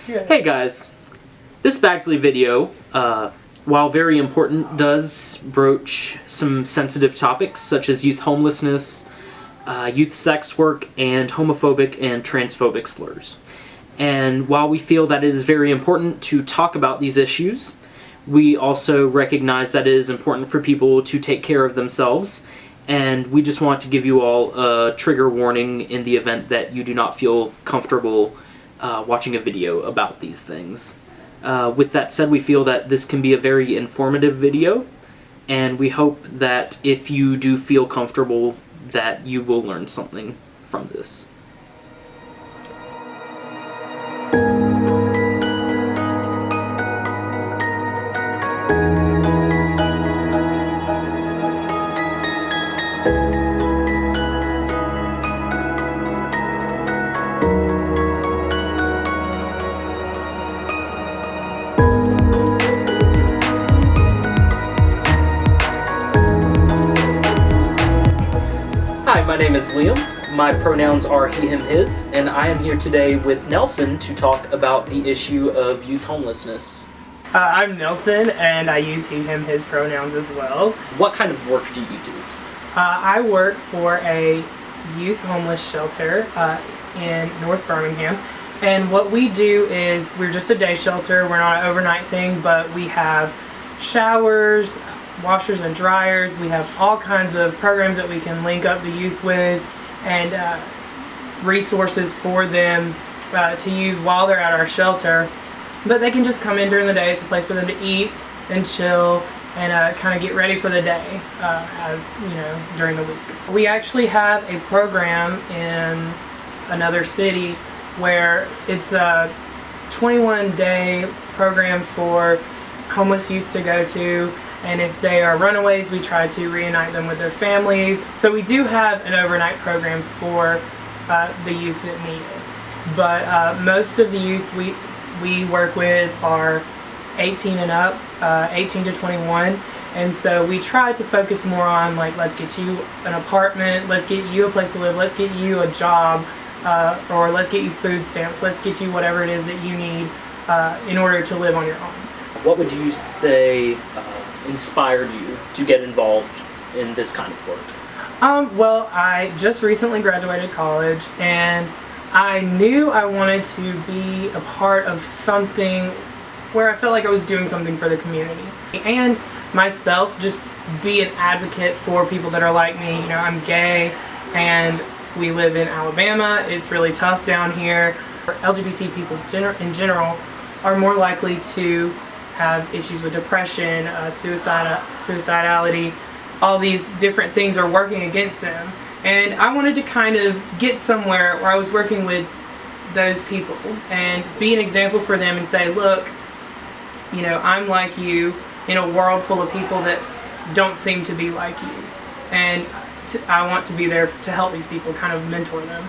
Hey guys, this BAGSLY video, while very important, does broach some sensitive topics such as youth homelessness, youth sex work, and homophobic and transphobic slurs. And while we feel that it is very important to talk about these issues, we also recognize that it is important for people to take care of themselves, and we just want to give you all a trigger warning in the event that you do not feel comfortable watching a video about these things. With that said, we feel that this can be a very informative video, and we hope that if you do feel comfortable, that you will learn something from this. Hi, my name is Liam. My pronouns are he, him, his, and I am here today with Nelson to talk about the issue of youth homelessness. I'm Nelson, and I use he, him, his pronouns as well. What kind of work do you do? I work for a youth homeless shelter in North Birmingham, and what we do is we're just a day shelter. We're not an overnight thing, but we have showers, washers and dryers. We have all kinds of programs that we can link up the youth with, and resources for them to use while they're at our shelter. But they can just come in during the day. It's a place for them to eat and chill and kind of get ready for the day, as you know, during the week. We actually have a program in another city where it's a 21-day program for homeless youth to go to. And if they are runaways, we try to reunite them with their families. So we do have an overnight program for the youth that need it. But most of the youth we work with are 18 and up, 18 to 21. And so we try to focus more on, like, let's get you an apartment, let's get you a place to live, let's get you a job, or let's get you food stamps, let's get you whatever it is that you need in order to live on your own. What would you say inspired you to get involved in this kind of work? Well, I just recently graduated college, and I knew I wanted to be a part of something where I felt like I was doing something for the community. And myself, just be an advocate for people that are like me. You know, I'm gay, and we live in Alabama. It's really tough down here. LGBT people in general are more likely to have issues with depression, suicidality. All these different things are working against them. And I wanted to kind of get somewhere where I was working with those people and be an example for them and say, look, you know, I'm like you in a world full of people that don't seem to be like you. And I want to be there to help these people, kind of mentor them.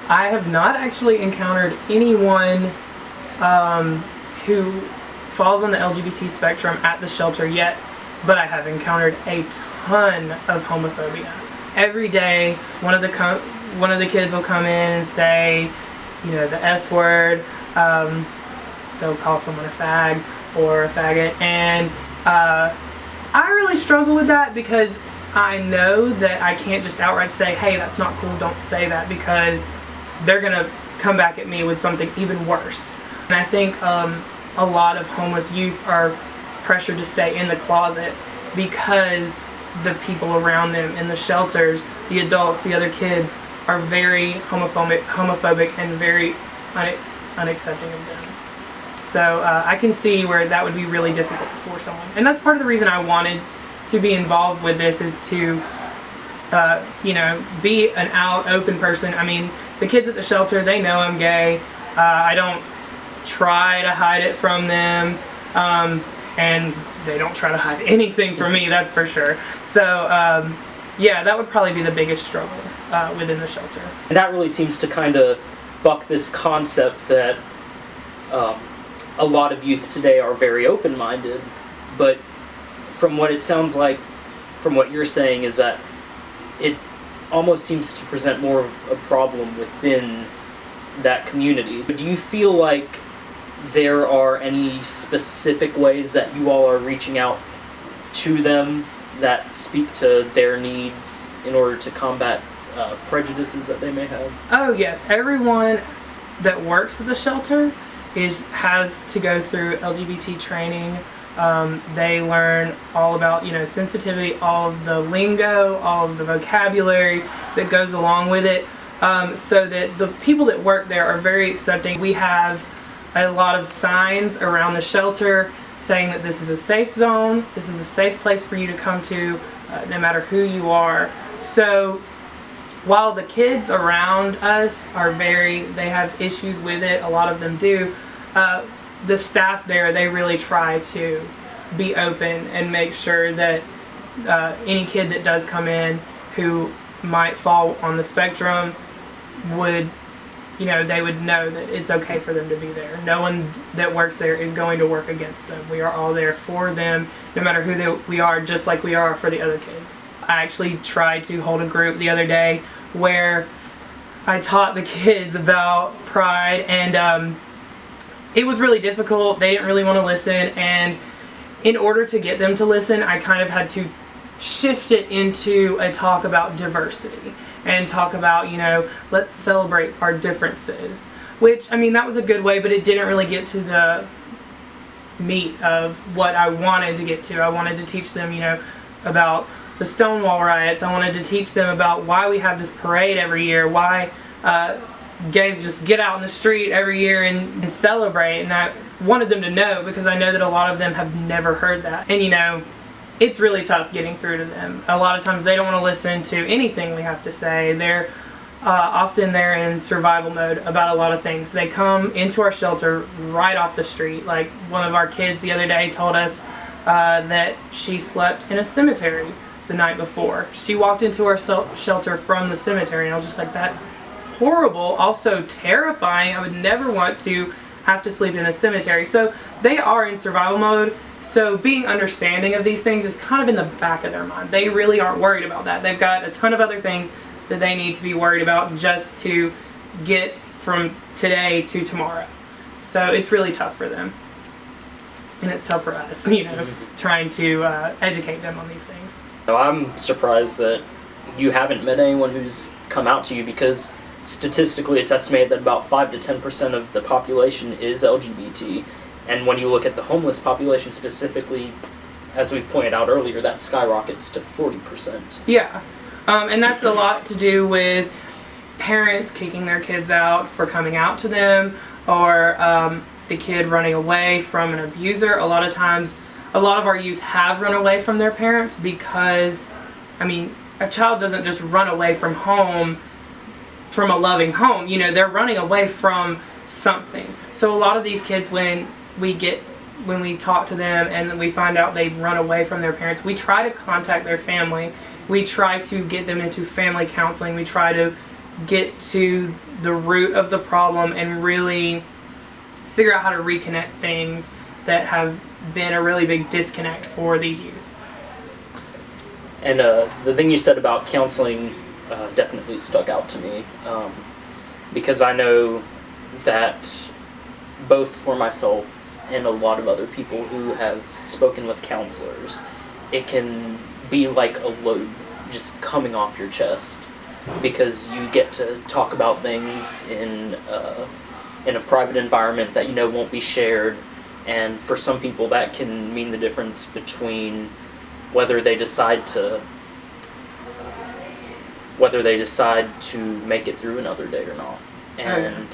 I have not actually encountered anyone who falls on the LGBT spectrum at the shelter yet, but I have encountered a ton of homophobia. Every day, one of the kids will come in and say, you know, the F word. They'll call someone a fag or a faggot, and I really struggle with that because I know that I can't just outright say, hey, that's not cool, don't say that, because they're gonna come back at me with something even worse. And I think a lot of homeless youth are pressured to stay in the closet because the people around them in the shelters, the adults, the other kids, are very homophobic and very unaccepting of them. So I can see where that would be really difficult for someone. And that's part of the reason I wanted to be involved with this, is to you know, be an out, open person. I mean, the kids at the shelter, they know I'm gay. I don't try to hide it from them, and they don't try to hide anything from me, that's for sure. So yeah, that would probably be the biggest struggle within the shelter. And that really seems to kind of buck this concept that a lot of youth today are very open-minded, but from what it sounds like, from what you're saying, is that it almost seems to present more of a problem within that community. But do you feel like there are any specific ways that you all are reaching out to them that speak to their needs in order to combat prejudices that they may have? Oh yes, everyone that works at the shelter has to go through LGBT training. They learn all about, sensitivity, all of the lingo, all of the vocabulary that goes along with it, so that the people that work there are very accepting. We have a lot of signs around the shelter saying that this is a safe zone, this is a safe place for you to come to, no matter who you are. So while the kids around us they have issues with it, a lot of them do, the staff there, they really try to be open and make sure that any kid that does come in who might fall on the spectrum would, they would know that it's okay for them to be there. No one that works there is going to work against them. We are all there for them, no matter who we are, just like we are for the other kids. I actually tried to hold a group the other day where I taught the kids about pride, and it was really difficult. They didn't really want to listen, and in order to get them to listen, I kind of had to shift it into a talk about diversity and talk about, let's celebrate our differences, which, that was a good way, but it didn't really get to the meat of what I wanted to get to. I wanted to teach them, about the Stonewall riots. I wanted to teach them about why we have this parade every year, why gays just get out in the street every year and celebrate. And I wanted them to know, because I know that a lot of them have never heard that. And it's really tough getting through to them. A lot of times they don't want to listen to anything we have to say. They're often in survival mode about a lot of things. They come into our shelter right off the street. Like one of our kids the other day told us that she slept in a cemetery the night before. She walked into our shelter from the cemetery, and I was just like, that's horrible, also terrifying. I would never want to have to sleep in a cemetery. So they are in survival mode. So being understanding of these things is kind of in the back of their mind. They really aren't worried about that. They've got a ton of other things that they need to be worried about just to get from today to tomorrow. So it's really tough for them. And it's tough for us, trying to educate them on these things. I'm surprised that you haven't met anyone who's come out to you, because statistically it's estimated that about 5 to 10% of the population is LGBT. And when you look at the homeless population specifically, as we've pointed out earlier, that skyrockets to 40%. Yeah. And that's a lot to do with parents kicking their kids out for coming out to them, or the kid running away from an abuser. A lot of times, a lot of our youth have run away from their parents because, a child doesn't just run away from home, from a loving home. They're running away from something. So a lot of these kids, when we talk to them and we find out they've run away from their parents, we try to contact their family. We try to get them into family counseling. We try to get to the root of the problem and really figure out how to reconnect things that have been a really big disconnect for these youth. And the thing you said about counseling definitely stuck out to me, because I know that both for myself and a lot of other people who have spoken with counselors, it can be like a load just coming off your chest, because you get to talk about things in a private environment that won't be shared. And for some people that can mean the difference between whether they decide to make it through another day or not. And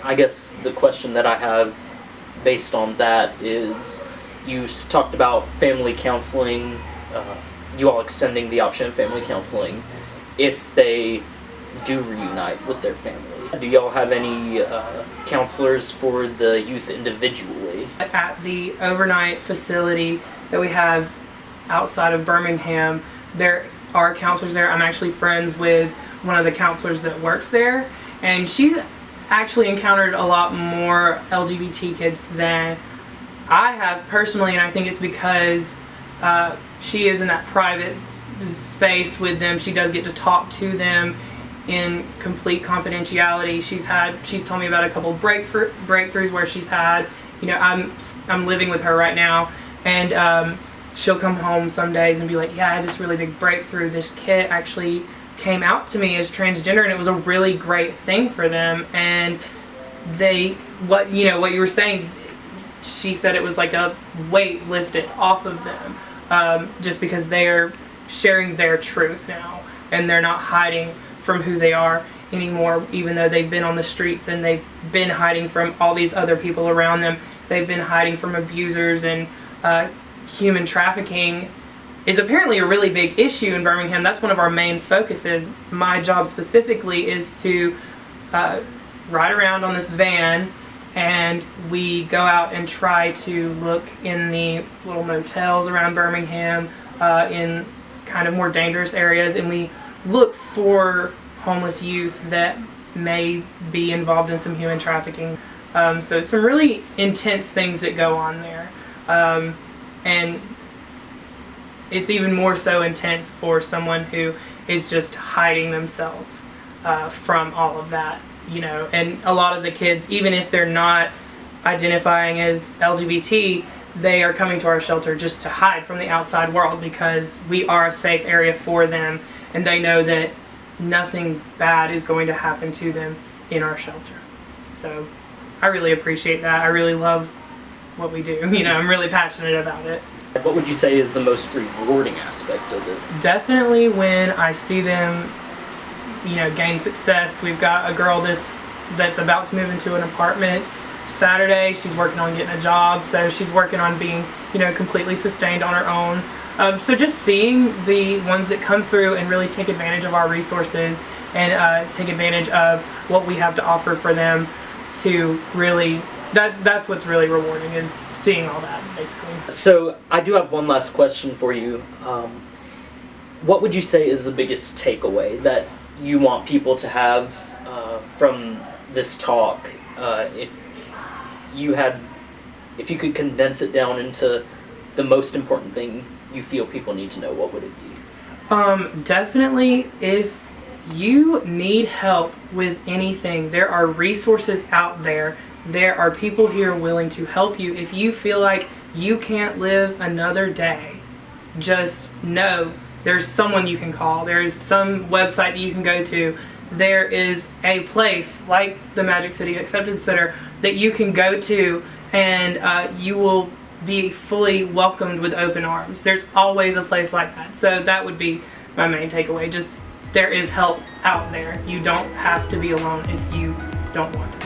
I guess the question that I have based on that is, you talked about family counseling, you all extending the option of family counseling if they do reunite with their family. Do y'all have any counselors for the youth individually? At the overnight facility that we have outside of Birmingham, there are counselors there. I'm actually friends with one of the counselors that works there, and she's actually encountered a lot more LGBT kids than I have personally, and I think it's because she is in that private space with them. She does get to talk to them in complete confidentiality. She's told me about a couple breakthroughs where she's had, you know, I'm living with her right now, and she'll come home some days and be like, yeah, I had this really big breakthrough. This kid actually came out to me as transgender, and it was a really great thing for them. And what you were saying, she said it was like a weight lifted off of them, just because they're sharing their truth now, and they're not hiding from who they are anymore, even though they've been on the streets and they've been hiding from all these other people around them. They've been hiding from abusers, and human trafficking is apparently a really big issue in Birmingham. That's one of our main focuses. My job specifically is to ride around on this van, and we go out and try to look in the little motels around Birmingham, in kind of more dangerous areas, and we look for homeless youth that may be involved in some human trafficking. So it's some really intense things that go on there. And it's even more so intense for someone who is just hiding themselves from all of that, you know. And a lot of the kids, even if they're not identifying as LGBT, they are coming to our shelter just to hide from the outside world, because we are a safe area for them, and they know that nothing bad is going to happen to them in our shelter. So I really appreciate that. I really love what we do. You know, I'm really passionate about it. What would you say is the most rewarding aspect of it? Definitely when I see them, you know, gain success. We've got a girl that's about to move into an apartment Saturday. She's working on getting a job, so she's working on being, you know, completely sustained on her own. So just seeing the ones that come through and really take advantage of our resources, and take advantage of what we have to offer for them, to really, that's what's really rewarding, is seeing all that, basically. So I do have one last question for you. What would you say is the biggest takeaway that you want people to have from this talk? If you could condense it down into the most important thing you feel people need to know, what would it be? Definitely, if you need help with anything, there are resources out there. There are people here willing to help you. If you feel like you can't live another day, just know there's someone you can call. There's some website that you can go to. There is a place like the Magic City Acceptance Center that you can go to, and you will be fully welcomed with open arms. There's always a place like that. So that would be my main takeaway. Just, there is help out there. You don't have to be alone if you don't want to.